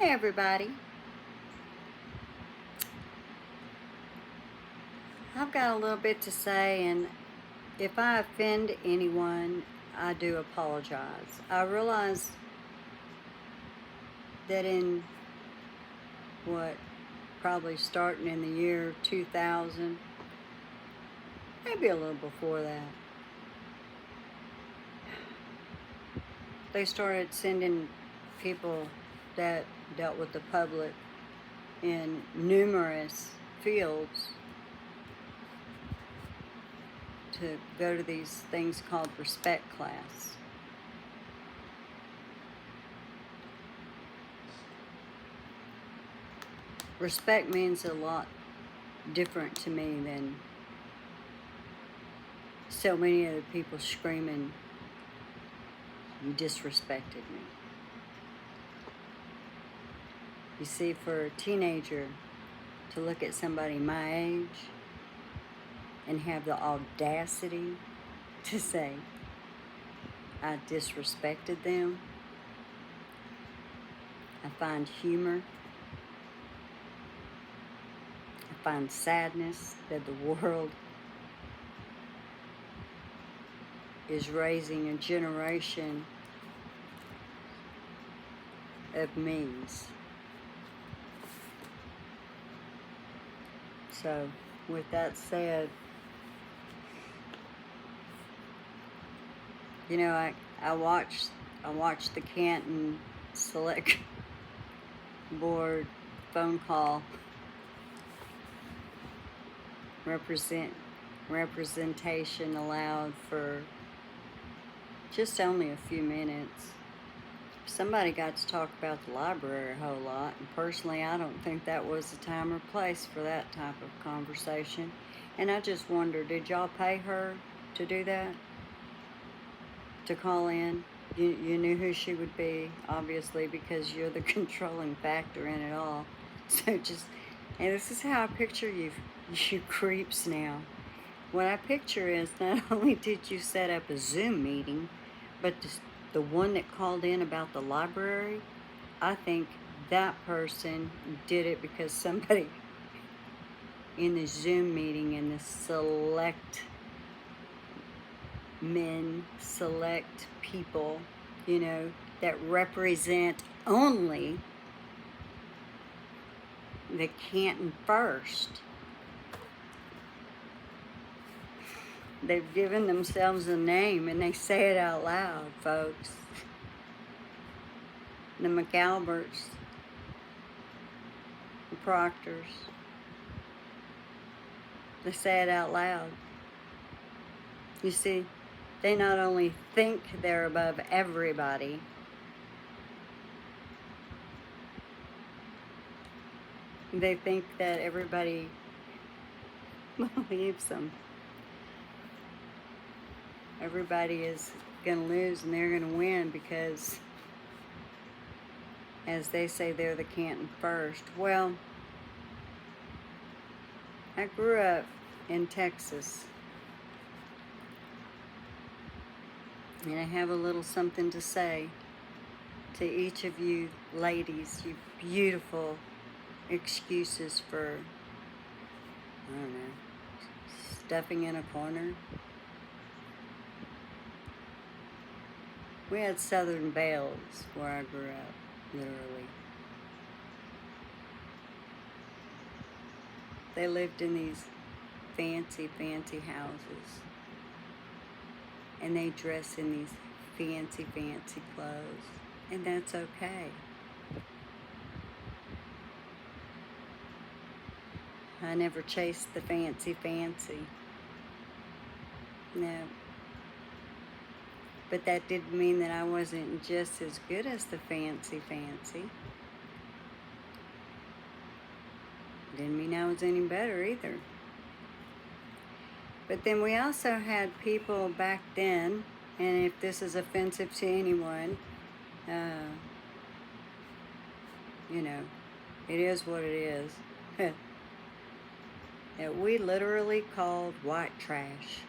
Hey everybody, I've got a little bit to say, and if I offend anyone, I do apologize. I realize that in probably starting in the year 2000, maybe a little before that, they started sending people that dealt with the public in numerous fields to go to these things called respect class. Respect means a lot different to me than so many other people screaming, "You disrespected me." You see, for a teenager to look at somebody my age and have the audacity to say, I disrespected them, I find humor. I find sadness that the world is raising a generation of me's. So, with that said, you know, I watched the Canton Select Board phone call representation allowed for just only a few minutes. Somebody got to talk about the library a whole lot, and personally I don't think that was the time or place for that type of conversation. And I just wonder, did y'all pay her to do that? To call in? You knew who she would be, obviously, because you're the controlling factor in it all. So just, and this is how I picture you creeps now. What I picture is, not only did you set up a Zoom meeting, but the one that called in about the library, I think that person did it because somebody in the Zoom meeting, in the select people, you know, that represent only the Canton First. They've given themselves a name and they say it out loud, folks. The McAlberts, the Proctors, they say it out loud. You see, they not only think they're above everybody, they think that everybody believes them. Everybody is going to lose and they're going to win because, as they say, they're the Canton First. Well, I grew up in Texas, and I have a little something to say to each of you ladies, you beautiful excuses for, I don't know, stuffing in a corner. We had Southern Belles where I grew up, literally. They lived in these fancy, fancy houses. And they dress in these fancy, fancy clothes. And that's okay. I never chased the fancy. No. But that didn't mean that I wasn't just as good as the fancy. Didn't mean I was any better either. But then we also had people back then, and if this is offensive to anyone, you know, it is what it is, that we literally called white trash.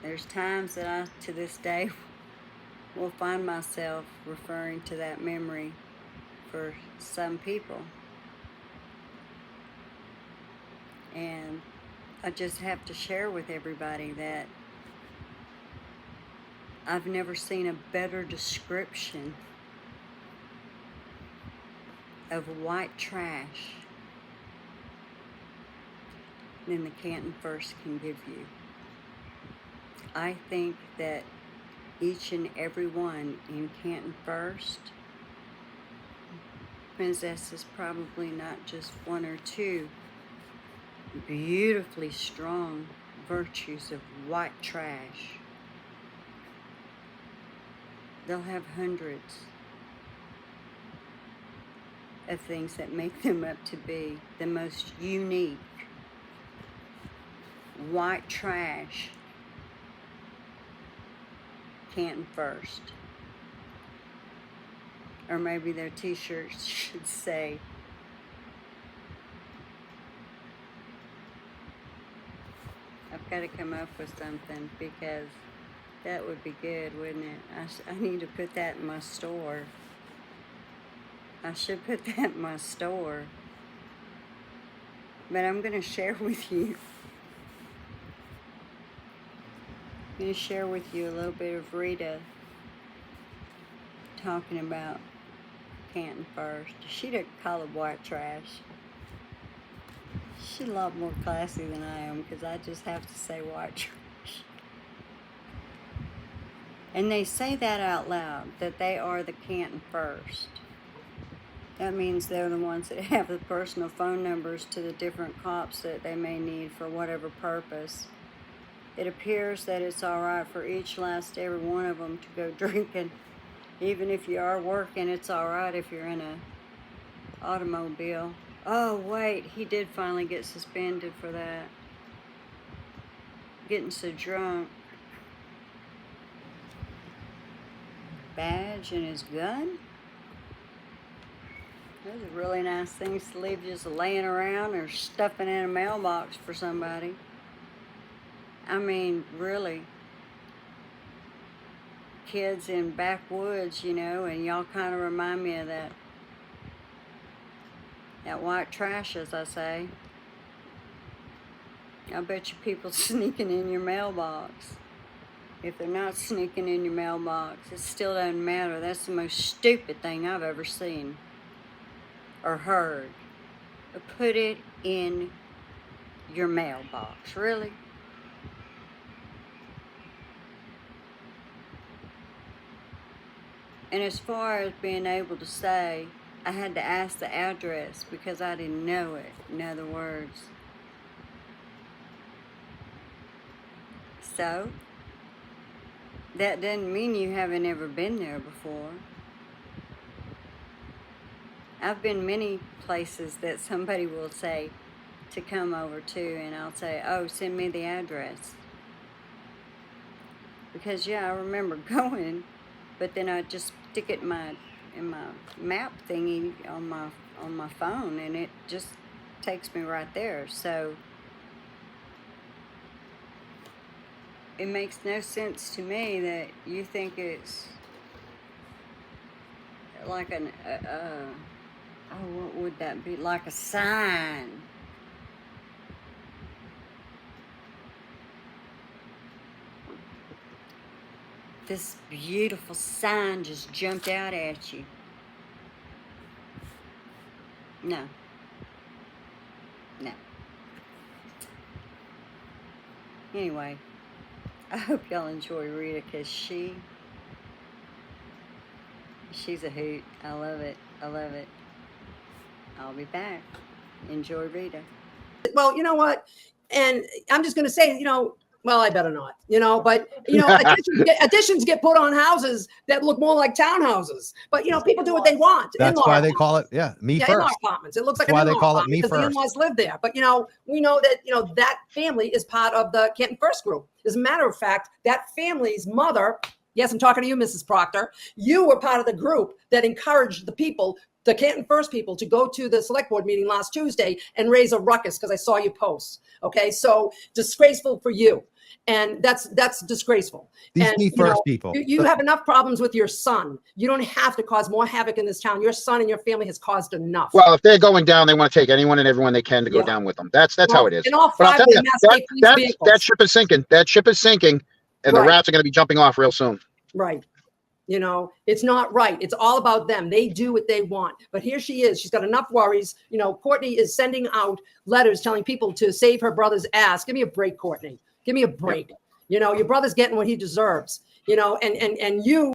There's times that I, to this day, will find myself referring to that memory for some people. And I just have to share with everybody that I've never seen a better description of white trash than the Canton First can give you. I think that each and every one in Canton First possesses probably not just one or two beautifully strong virtues of white trash. They'll have hundreds of things that make them up to be the most unique white trash Canton First. Or maybe their t-shirts should say, I've got to come up with something, because that would be good, wouldn't it? I need to put that in my store. I should put that in my store. But I'm going to share with you. I'm going to share with you a little bit of Rita talking about Canton First. She didn't call it white trash. She's a lot more classy than I am, because I just have to say white trash. And they say that out loud, that they are the Canton First. That means they're the ones that have the personal phone numbers to the different cops that they may need for whatever purpose. It appears that it's all right for each last every one of them to go drinking. Even if you are working, it's all right if you're in an automobile. Oh, wait, he did finally get suspended for that. Getting so drunk. Badge and his gun? Those are really nice things to leave just laying around or stuffing in a mailbox for somebody. I mean, really. Kids in backwoods, you know, and y'all kind of remind me of that white trash, as I say. I bet you people sneaking in your mailbox. If they're not sneaking in your mailbox, it still doesn't matter. That's the most stupid thing I've ever seen or heard. But put it in your mailbox, really? And as far as being able to say, I had to ask the address because I didn't know it, in other words. So, that doesn't mean you haven't ever been there before. I've been many places that somebody will say to come over to, and I'll say, oh, send me the address. Because, yeah, I remember going, but then I just stick it in my map thingy on my phone, and it just takes me right there. So it makes no sense to me that you think it's like an what would that be, like a sign. This beautiful sign just jumped out at you. No. Anyway, I hope y'all enjoy Rita, because she's a hoot. I love it. I'll be back. Enjoy Rita. Well, you know what? And I'm just going to say, well, I better not, but, additions get put on houses that look more like townhouses. But, people do what they want. That's why they call it, me first. In-law apartments. It looks like why they call it me first. first. The in-laws live there. But, we know that, that family is part of the Canton First group. As a matter of fact, that family's mother, yes, I'm talking to you, Mrs. Proctor, you were part of the group that encouraged the Canton First people, to go to the select board meeting last Tuesday and raise a ruckus because I saw you post. Okay, so disgraceful for you. And that's disgraceful. These And me first people. you have enough problems with your son. You don't have to cause more havoc in this town. Your son and your family has caused enough. Well, if they're going down, they want to take anyone and everyone they can to go down with them. That's how it is. And all But I'll five tell of you, them Mass State Police vehicles. that ship is sinking. That ship is sinking, and the Right. rats are going to be jumping off real soon. Right. It's not right. It's all about them. They do what they want. But here she is. She's got enough worries. Courtney is sending out letters telling people to save her brother's ass. Give me a break, Courtney. Give me a break. Your brother's getting what he deserves. And you